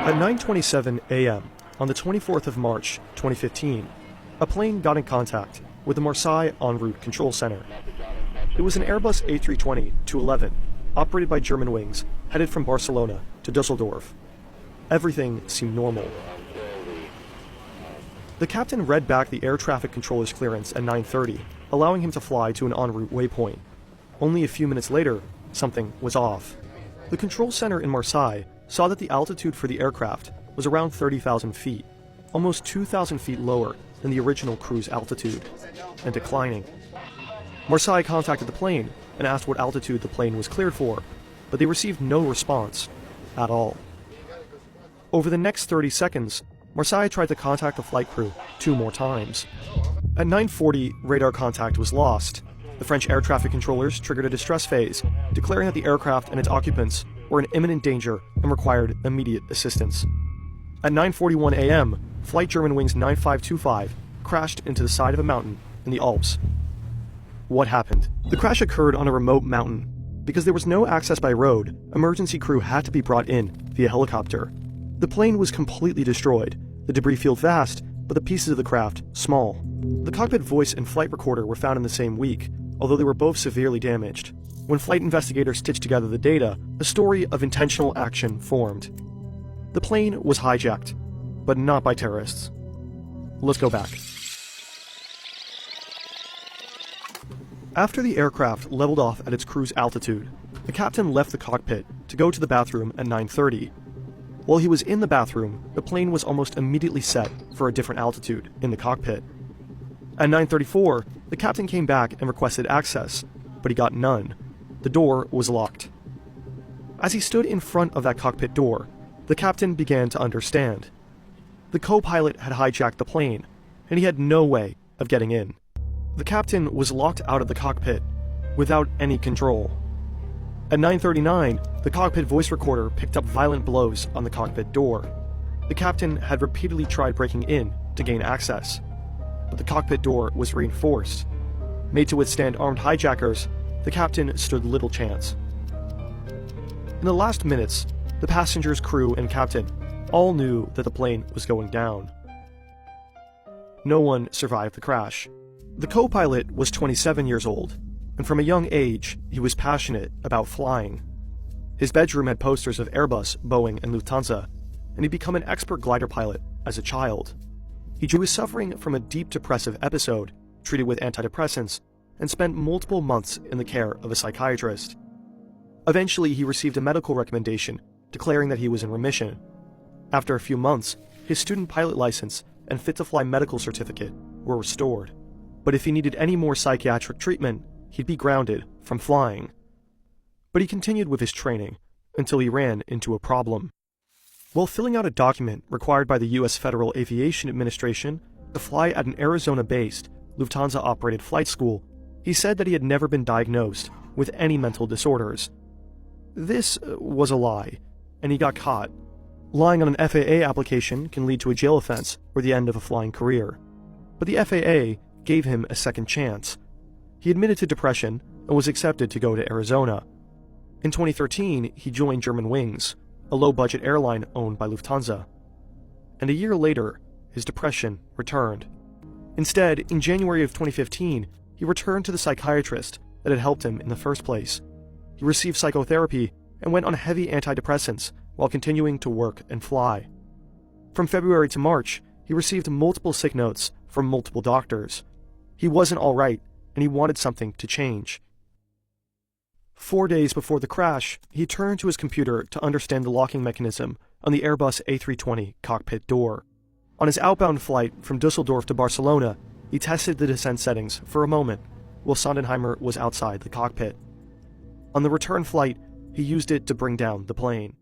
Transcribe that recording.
At 9:27 a.m. on the 24th of March, 2015, a plane got in contact with the Marseille en route control center. It was an Airbus A320-211, operated by Germanwings, headed from Barcelona to Dusseldorf. Everything seemed normal. The captain read back the air traffic controller's clearance at 9:30, allowing him to fly to an en route waypoint. Only a few minutes later, something was off. The control center in Marseille saw that the altitude for the aircraft was around 30,000 feet, almost 2,000 feet lower than the original cruise altitude, and declining. Marseille contacted the plane and asked what altitude the plane was cleared for, but they received no response at all. Over the next 30 seconds, Marseille tried to contact the flight crew 2 more times. At 9:40, radar contact was lost. The French air traffic controllers triggered a distress phase, declaring that the aircraft and its occupants were in imminent danger and required immediate assistance. At 9:41 a.m., flight Germanwings 9525 crashed into the side of a mountain in the Alps. What happened? The crash occurred on a remote mountain. Because there was no access by road, emergency crew had to be brought in via helicopter. The plane was completely destroyed, the debris field vast, but the pieces of the craft small. The cockpit voice and flight recorder were found in the same week, although they were both severely damaged. When flight investigators stitched together the data, a story of intentional action formed. The plane was hijacked, but not by terrorists. Let's go back. After the aircraft leveled off at its cruise altitude, the captain left the cockpit to go to the bathroom at 9:30. While he was in the bathroom, the plane was almost immediately set for a different altitude in the cockpit. At 9:34, the captain came back and requested access, but he got none. The door was locked. As he stood in front of that cockpit door, the captain began to understand. The co-pilot had hijacked the plane, and he had no way of getting in. The captain was locked out of the cockpit, without any control. At 9:39, the cockpit voice recorder picked up violent blows on the cockpit door. The captain had repeatedly tried breaking in to gain access, but the cockpit door was reinforced. Made to withstand armed hijackers, the captain stood little chance. In the last minutes, the passengers, crew, and captain all knew that the plane was going down. No one survived the crash. The co-pilot was 27 years old, and from a young age, he was passionate about flying. His bedroom had posters of Airbus, Boeing, and Lufthansa, and he'd become an expert glider pilot as a child. He was suffering from a deep depressive episode, treated with antidepressants, and spent multiple months in the care of a psychiatrist. Eventually, he received a medical recommendation declaring that he was in remission. After a few months, his student pilot license and fit-to-fly medical certificate were restored. But if he needed any more psychiatric treatment, he'd be grounded from flying. But he continued with his training until he ran into a problem. While filling out a document required by the U.S. Federal Aviation Administration to fly at an Arizona-based, Lufthansa-operated flight school, he said that he had never been diagnosed with any mental disorders. This was a lie, and he got caught. Lying on an FAA application can lead to a jail offense or the end of a flying career. But the FAA gave him a second chance. He admitted to depression and was accepted to go to Arizona. In 2013, he joined Germanwings, a low-budget airline owned by Lufthansa. And a year later, his depression returned. Instead, in January of 2015, he returned to the psychiatrist that had helped him in the first place. He received psychotherapy and went on heavy antidepressants while continuing to work and fly. From February to March, he received multiple sick notes from multiple doctors. He wasn't all right, and he wanted something to change. 4 days before the crash, he turned to his computer to understand the locking mechanism on the Airbus A320 cockpit door. On his outbound flight from Dusseldorf to Barcelona, he tested the descent settings for a moment while Sondenheimer was outside the cockpit. On the return flight, he used it to bring down the plane.